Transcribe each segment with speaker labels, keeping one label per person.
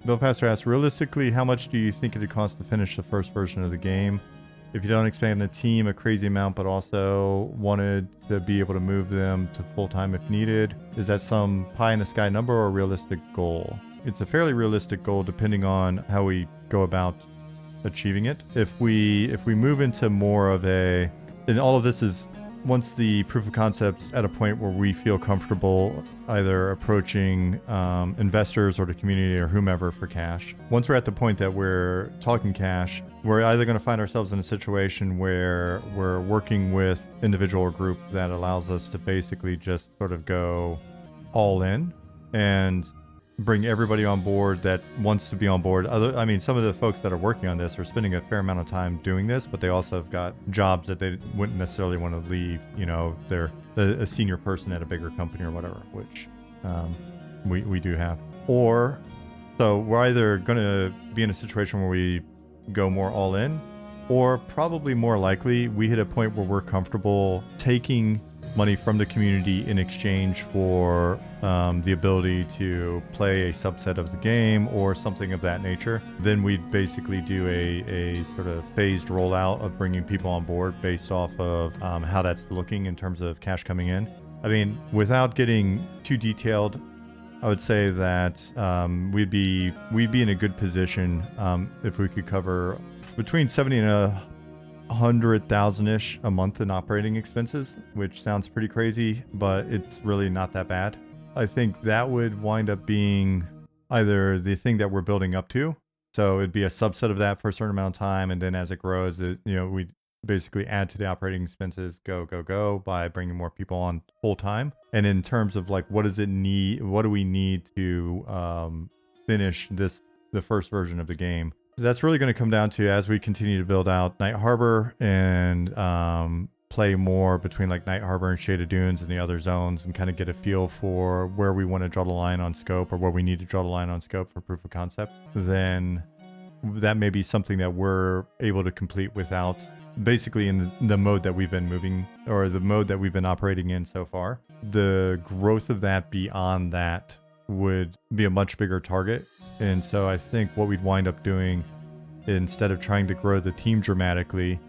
Speaker 1: Bill Pastor asks, realistically, how much do you think it would cost to finish the first version of the game? If you don't expand the team a crazy amount, but also wanted to be able to move them to full-time if needed, is that some pie-in-the-sky number or a realistic goal? It's a fairly realistic goal depending on how we go about achieving it. If we move into more of a... And all of this is once the proof of concept's at a point where we feel comfortable either approaching investors or the community or whomever for cash. Once we're at the point that we're talking cash, we're either going to find ourselves in a situation where we're working with individual or group that allows us to basically just sort of go all in and bring everybody on board that wants to be on board. I mean, some of the folks that are working on this are spending a fair amount of time doing this, but they also have got jobs that they wouldn't necessarily want to leave. You know, they're a senior person at a bigger company or whatever, which we do have. Or, so we're either going to be in a situation where we go more all in, or probably more likely we hit a point where we're comfortable taking money from the community in exchange for the ability to play a subset of the game or something of that nature. Then we'd basically do a sort of phased rollout of bringing people on board based off of how that's looking in terms of cash coming in. I mean, without getting too detailed, I would say that we'd be in a good position if we could cover between 70 and 100,000-ish a month in operating expenses, which sounds pretty crazy, but it's really not that bad. I think that would wind up being either the thing that we're building up to, so it'd be a subset of that for a certain amount of time, and then as it grows, we basically add to the operating expenses, go by bringing more people on full time. And in terms of like, what do we need to finish the first version of the game? That's really going to come down to, as we continue to build out Night Harbor and play more between like Night Harbor and Shaded Dunes and the other zones, and kind of get a feel for where we want to draw the line on scope, or where we need to draw the line on scope for proof of concept, then that may be something that we're able to complete without, basically in the mode that we've been moving, or the mode that we've been operating in so far. The growth of that beyond that would be a much bigger target. And so I think what we'd wind up doing, instead of trying to grow the team dramatically,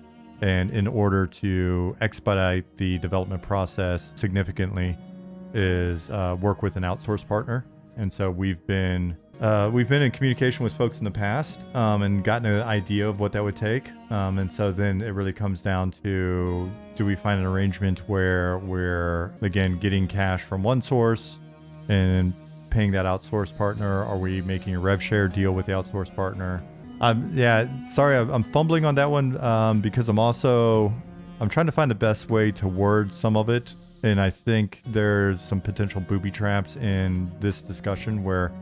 Speaker 1: and in order to expedite the development process significantly, is work with an outsource partner. And so we've been in communication with folks in the past and gotten an idea of what that would take. And so then it really comes down to, do we find an arrangement where we're, again, getting cash from one source and paying that outsource partner? Are we making a rev share deal with the outsource partner? Sorry, I'm fumbling on that one because I'm trying to find the best way to word some of it. And I think there's some potential booby traps in this discussion where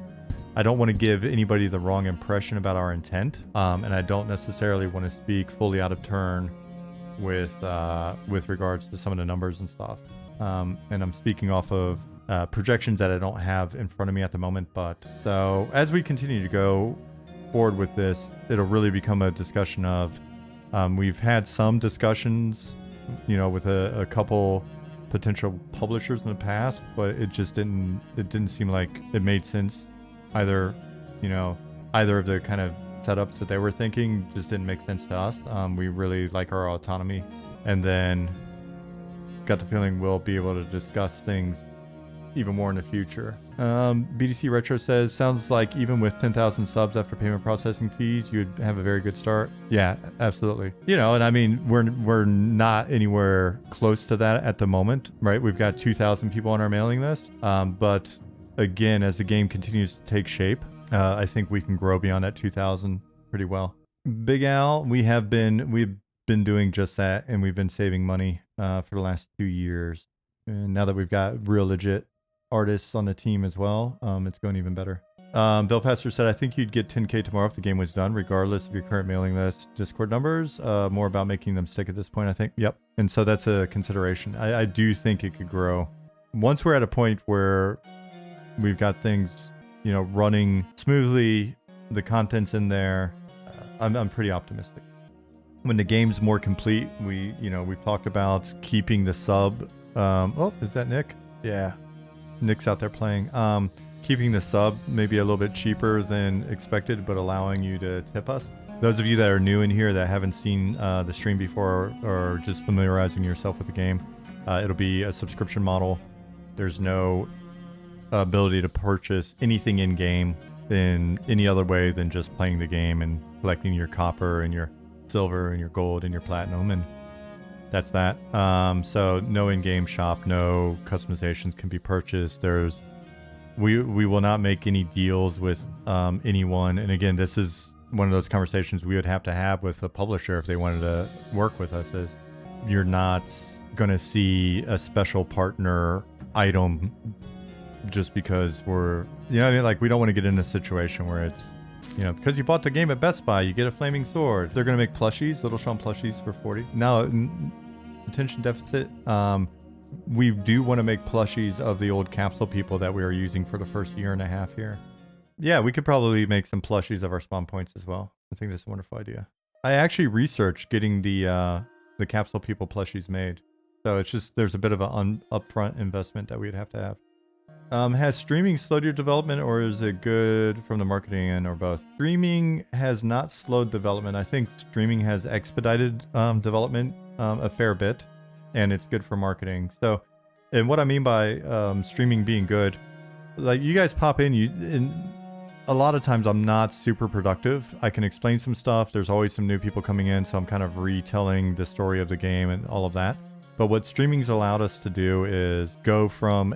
Speaker 1: I don't want to give anybody the wrong impression about our intent. And I don't necessarily want to speak fully out of turn with regards to some of the numbers and stuff. And I'm speaking off of projections that I don't have in front of me at the moment. But so as we continue to go forward with this, it'll really become a discussion of, we've had some discussions, with a couple potential publishers in the past, but it didn't seem like it made sense. Either of the kind of setups that they were thinking just didn't make sense to us. We really like our autonomy, and then got the feeling we'll be able to discuss things even more in the future. BDC Retro says, sounds like even with 10,000 subs after payment processing fees, you'd have a very good start. Yeah, absolutely. And I mean, we're not anywhere close to that at the moment, right? We've got 2,000 people on our mailing list. But again, as the game continues to take shape, I think we can grow beyond that 2,000 pretty well. Big Al, we've been doing just that, and we've been saving money for the last 2 years. And now that we've got real legit artists on the team as well, it's going even better. Bill Pastor said, I think you'd get 10K tomorrow if the game was done, regardless of your current mailing list Discord numbers. More about making them stick at this point, I think. Yep. And so that's a consideration. I do think it could grow. Once we're at a point where we've got things, running smoothly, the content's in there, I'm pretty optimistic. When the game's more complete, we've talked about keeping the sub. Oh, is that Nick? Yeah. Nick's out there playing. keeping the sub maybe a little bit cheaper than expected, but allowing you to tip us. Those of you that are new in here that haven't seen the stream before or just familiarizing yourself with the game, it'll be a subscription model. There's no ability to purchase anything in game in any other way than just playing the game and collecting your copper and your silver and your gold and your platinum, and that's that. So no in-game shop, no customizations can be purchased. We will not make any deals with anyone. And again, this is one of those conversations we would have to have with a publisher if they wanted to work with us. Is you're not going to see a special partner item just because we're, you know what I mean? Like, we don't want to get in a situation where it's, you know, because you bought the game at Best Buy, you get a flaming sword. They're going to make plushies, Little Sean plushies for 40. Now, attention deficit. We do want to make plushies of the old capsule people that we were using for the first year and a half here. Yeah, we could probably make some plushies of our spawn points as well. I think that's a wonderful idea. I actually researched getting the capsule people plushies made. So it's just, there's a bit of an upfront investment that we'd have to have. Has streaming slowed your development, or is it good from the marketing end, or both? Streaming has not slowed development. I think streaming has expedited development a fair bit, and it's good for marketing. So, and what I mean by streaming being good, like, you guys pop in, a lot of times I'm not super productive. I can explain some stuff. There's always some new people coming in, so I'm kind of retelling the story of the game and all of that. But what streaming's allowed us to do is go from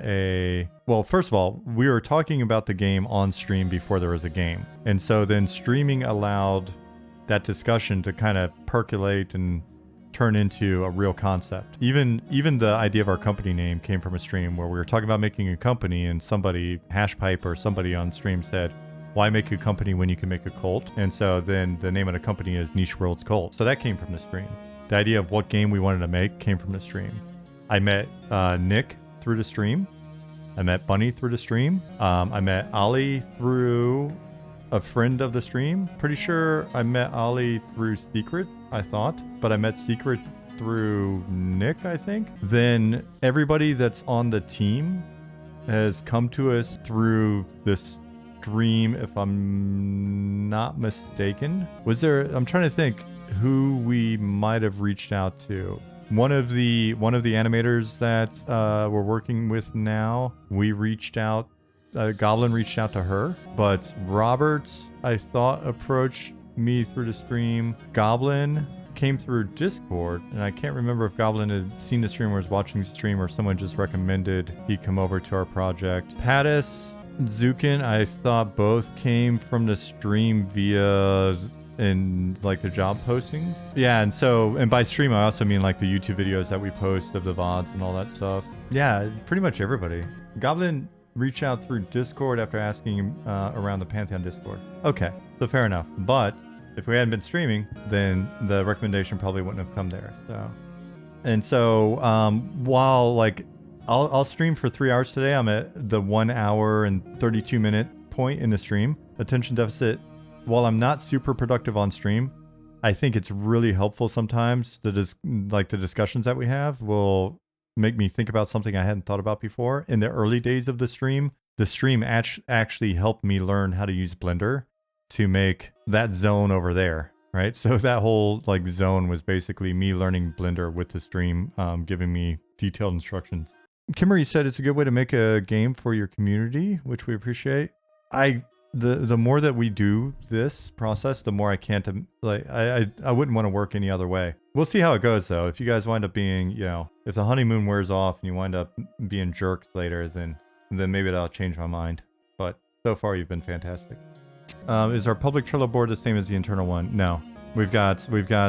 Speaker 1: well, first of all, we were talking about the game on stream before there was a game. And so then streaming allowed that discussion to kind of percolate and turn into a real concept. Even the idea of our company name came from a stream where we were talking about making a company, and somebody, Hashpipe or somebody on stream, said, why make a company when you can make a cult? And so then the name of the company is Niche Worlds Cult. So that came from the stream. The idea of what game we wanted to make came from the stream. I met Nick through the stream. I met Bunny through the stream. I met Ali through a friend of the stream. Pretty sure I met Ali through Secret, I thought. But I met Secret through Nick, I think. Then everybody that's on the team has come to us through this stream, if I'm not mistaken. I'm trying to think who we might have reached out to. One of the animators that we're working with now, we reached out. Goblin reached out to her, but Roberts, I thought, approached me through the stream. Goblin came through Discord, and I can't remember if Goblin had seen the stream or was watching the stream, or someone just recommended he come over to our project. Pattis, Zukin, I thought both came from the stream via in like the job postings. Yeah, and by stream I also mean like the YouTube videos that we post of the VODs and all that stuff. Yeah, pretty much everybody. Goblin reached out through Discord after asking him around the Pantheon Discord. Okay, so fair enough. But if we hadn't been streaming, then the recommendation probably wouldn't have come there. So while like I'll stream for 3 hours today, I'm at the 1 hour and 32 minute point in the stream. Attention deficit. While I'm not super productive on stream, I think it's really helpful sometimes. The discussions that we have will make me think about something I hadn't thought about before. In the early days of the stream actually helped me learn how to use Blender to make that zone over there, right? So that whole like zone was basically me learning Blender with the stream, giving me detailed instructions. Kimmery said it's a good way to make a game for your community, which we appreciate. The more that we do this process, the more I can't, like, I wouldn't want to work any other way. We'll see how it goes, though. If you guys wind up being, you know, if the honeymoon wears off and you wind up being jerks later, then maybe that'll change my mind. But so far, you've been fantastic. Is our public Trello board the same as the internal one? No. We've got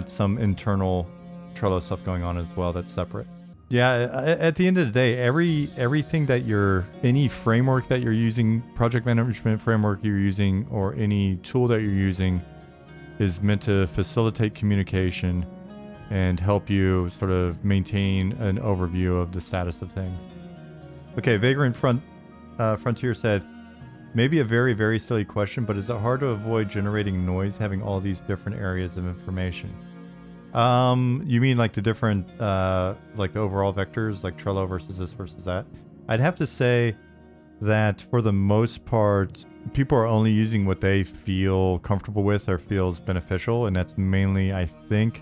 Speaker 1: some internal Trello stuff going on as well that's separate. Yeah, at the end of the day, everything that any framework that you're using, project management framework you're using, or any tool that you're using is meant to facilitate communication and help you sort of maintain an overview of the status of things. Okay, Vagrant Frontier said, maybe a very, very silly question, but is it hard to avoid generating noise having all these different areas of information? You mean like the different, like the overall vectors, like Trello versus this versus that? I'd have to say that for the most part, people are only using what they feel comfortable with or feels beneficial. And that's mainly, I think,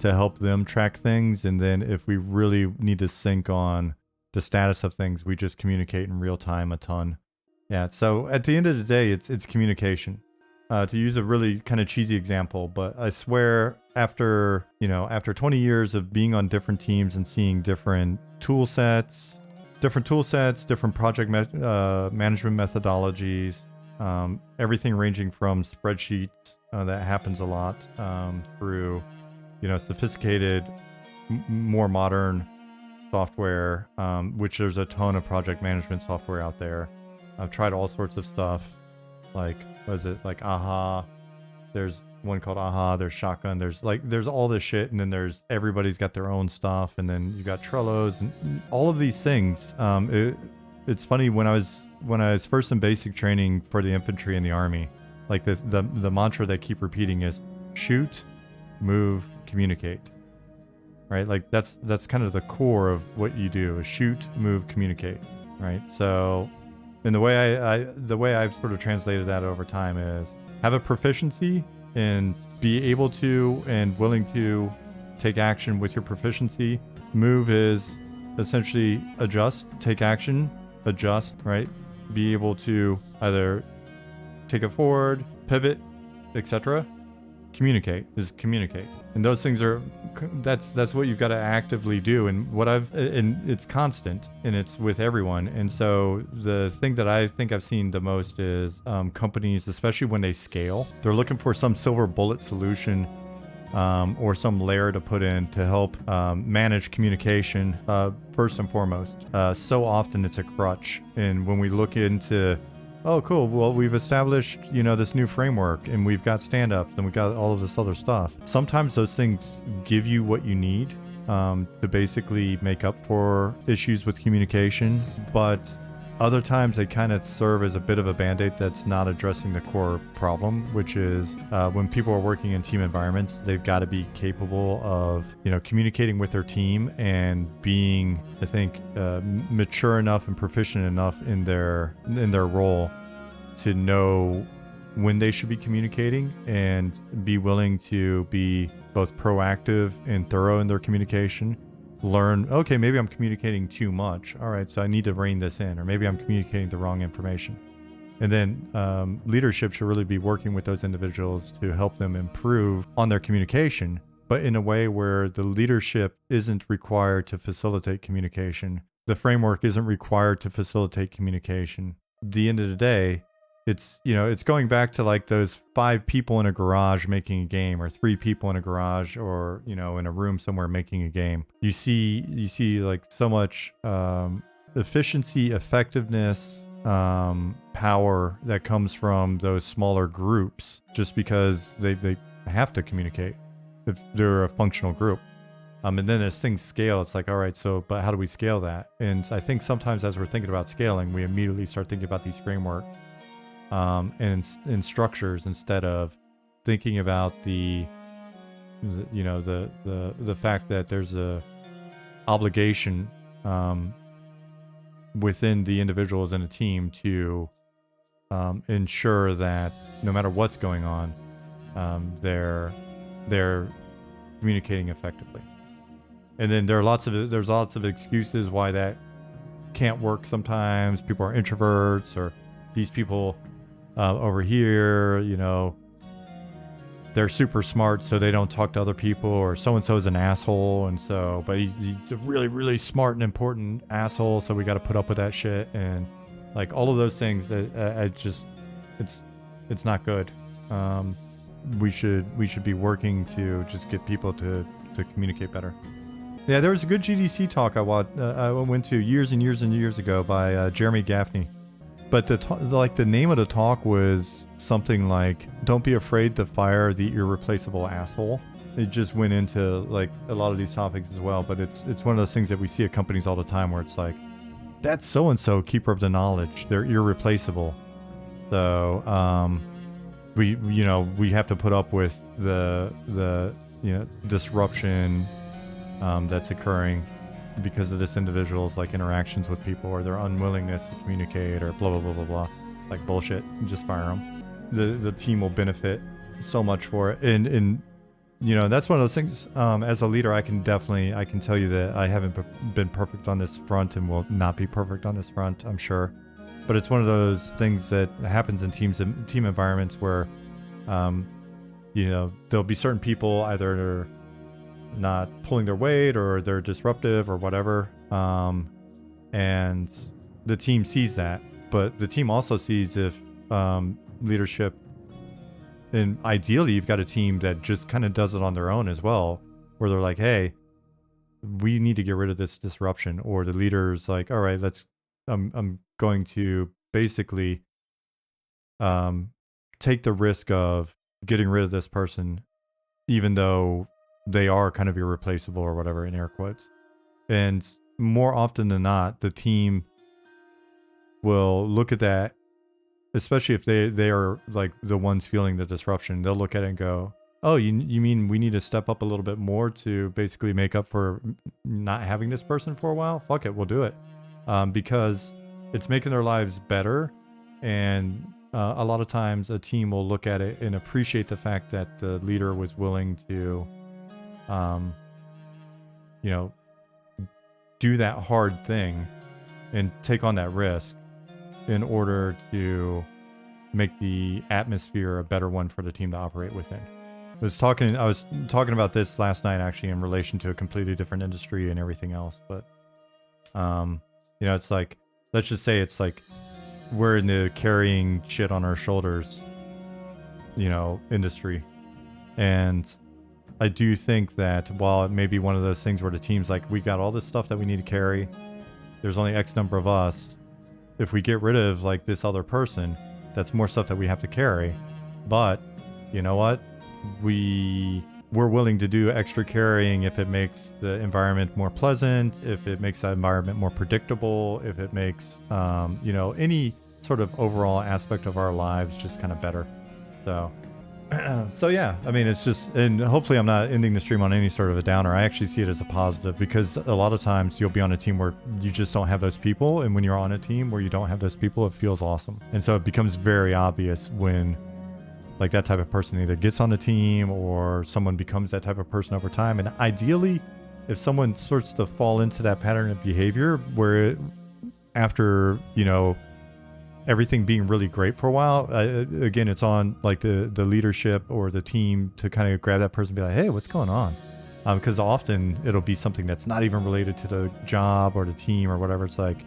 Speaker 1: to help them track things. And then if we really need to sync on the status of things, we just communicate in real time a ton. Yeah, so at the end of the day, it's communication. To use a really kind of cheesy example, but I swear after 20 years of being on different teams and seeing different tool sets, different project management methodologies, everything ranging from spreadsheets that happens a lot through, sophisticated, more modern software, which there's a ton of project management software out there. I've tried all sorts of stuff, like, AHA. There's one called AHA, there's Shotgun, there's all this shit, and then everybody's got their own stuff, and then you got Trello's and all of these things. It's funny, when I was first in basic training for the infantry in the army, like the mantra they keep repeating is shoot, move, communicate. Right? Like that's kind of the core of what you do, is shoot, move, communicate. Right? So, and the way I've sort of translated that over time is have a proficiency and be able to and willing to take action with your proficiency. Move is essentially adjust, take action, adjust, right? Be able to either take it forward, pivot, etc. Communicate. And those things that's what you've got to actively do. And and it's constant, and it's with everyone. And so the thing that I think I've seen the most is companies, especially when they scale, they're looking for some silver bullet solution or some layer to put in to help manage communication first and foremost. So often it's a crutch. And when we look into, oh, cool, well, we've established, this new framework, and we've got stand-ups, and we've got all of this other stuff. Sometimes those things give you what you need to basically make up for issues with communication, but other times they kind of serve as a bit of a band-aid that's not addressing the core problem, which is when people are working in team environments, they've got to be capable of, communicating with their team and being, I think, mature enough and proficient enough in their role to know when they should be communicating and be willing to be both proactive and thorough in their communication. Learn, okay, maybe I'm communicating too much. All right, so I need to rein this in, or maybe I'm communicating the wrong information. And then leadership should really be working with those individuals to help them improve on their communication, but in a way where the leadership isn't required to facilitate communication. The framework isn't required to facilitate communication. At the end of the day, it's going back to like those 5 people in a garage making a game, or 3 people in a garage, or in a room somewhere making a game. You see like so much efficiency, effectiveness, power that comes from those smaller groups, just because they have to communicate if they're a functional group. And then as things scale, it's like, all right, so but how do we scale that? And I think sometimes as we're thinking about scaling, we immediately start thinking about these frameworks and structures, instead of thinking about the fact that there's a obligation within the individuals in a team to ensure that no matter what's going on, they're communicating effectively. And then there's lots of excuses why that can't work sometimes. People are introverts, or these people over here, they're super smart, so they don't talk to other people, or so-and-so is an asshole, and so, but he's a really, really smart and important asshole, so we got to put up with that shit. And like all of those things that it's not good. We should be working to just get people to communicate better. Yeah, there was a good GDC talk I went to years and years and years ago by Jeremy Gaffney. But the name of the talk was something like, "Don't be afraid to fire the irreplaceable asshole." It just went into like a lot of these topics as well. But it's one of those things that we see at companies all the time, where it's like, that's so-and-so, keeper of the knowledge. They're irreplaceable. So we have to put up with the disruption that's occurring because of this individual's like interactions with people or their unwillingness to communicate or blah blah blah blah blah, like bullshit, just fire them. The team will benefit so much for it, and you know, that's one of those things. As a leader, I can tell you that I haven't been perfect on this front and will not be perfect on this front, I'm sure. But it's one of those things that happens in team environments where, you know, there'll be certain people either they're not pulling their weight or they're disruptive or whatever, and the team sees that. But the team also sees if leadership, and ideally you've got a team that just kind of does it on their own as well, where they're like, hey, we need to get rid of this disruption, or the leader's like, all right, I'm going to basically take the risk of getting rid of this person, even though they are kind of irreplaceable or whatever, in air quotes. And more often than not, the team will look at that, especially if they are like the ones feeling the disruption. They'll look at it and go, oh, you mean we need to step up a little bit more to basically make up for not having this person for a while? Fuck it, we'll do it. Because it's making their lives better. And a lot of times a team will look at it and appreciate the fact that the leader was willing to, you know, do that hard thing and take on that risk in order to make the atmosphere a better one for the team to operate within. I was talking about this last night, actually, in relation to a completely different industry and everything else. But, you know, it's like, let's just say it's like we're in the carrying shit on our shoulders, you know, industry. And I do think that while it may be one of those things where the team's like, we got all this stuff that we need to carry, there's only X number of us. If we get rid of like this other person, that's more stuff that we have to carry. But you know what? We're willing to do extra carrying if it makes the environment more pleasant, if it makes that environment more predictable, if it makes, you know, any sort of overall aspect of our lives just kind of better. So, so yeah, I mean, it's just, and hopefully I'm not ending the stream on any sort of a downer. I actually see it as a positive, because a lot of times you'll be on a team where you just don't have those people. And when you're on a team where you don't have those people, it feels awesome. And so it becomes very obvious when like that type of person either gets on the team or someone becomes that type of person over time. And ideally, if someone starts to fall into that pattern of behavior where after, you know, everything being really great for a while, again, it's on like the leadership or the team to kind of grab that person and be like, hey, what's going on? Because often it'll be something that's not even related to the job or the team or whatever. It's like,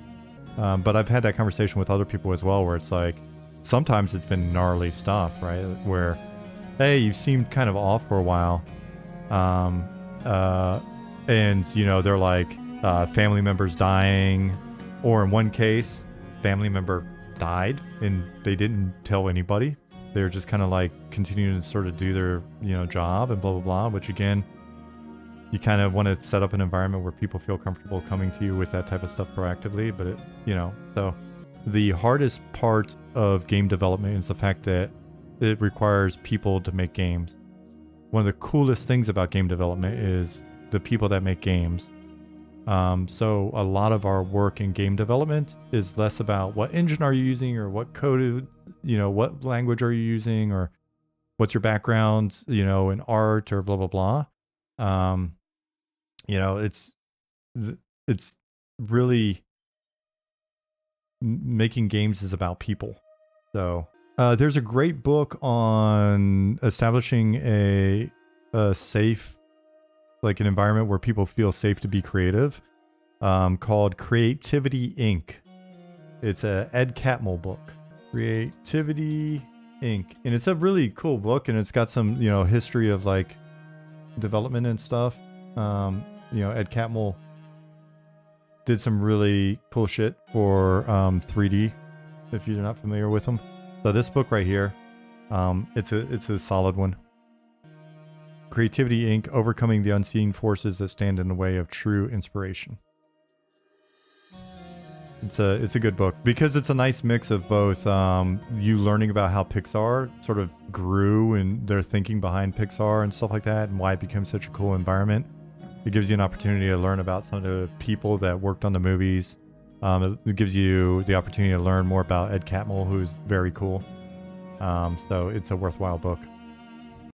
Speaker 1: but I've had that conversation with other people as well, where it's like, sometimes it's been gnarly stuff, right? Where, hey, you seemed kind of off for a while. And, you know, they're like family members dying, or in one case, family member died and they didn't tell anybody. They were just kind of like continuing to sort of do their, you know, job and blah, blah, blah, which again, you kind of want to set up an environment where people feel comfortable coming to you with that type of stuff proactively. But it, you know, so the hardest part of game development is the fact that it requires people to make games. One of the coolest things about game development is the people that make games. So a lot of our work in game development is less about what engine are you using or what code, you know, what language are you using or what's your background, you know, in art or blah, blah, blah. You know, it's really making games is about people. So there's a great book on establishing a safe, like an environment where people feel safe to be creative, called Creativity Inc. It's a Ed Catmull book, Creativity Inc. And it's a really cool book, and it's got some, you know, history of like development and stuff. You know, Ed Catmull did some really cool shit for 3D, if you're not familiar with him. So this book right here, it's a solid one. Creativity Inc. Overcoming the Unseen Forces That Stand in the Way of True Inspiration. It's a good book because it's a nice mix of both you learning about how Pixar sort of grew and their thinking behind Pixar and stuff like that, and why it became such a cool environment. It gives you an opportunity to learn about some of the people that worked on the movies. It gives you the opportunity to learn more about Ed Catmull, who's very cool. So it's a worthwhile book.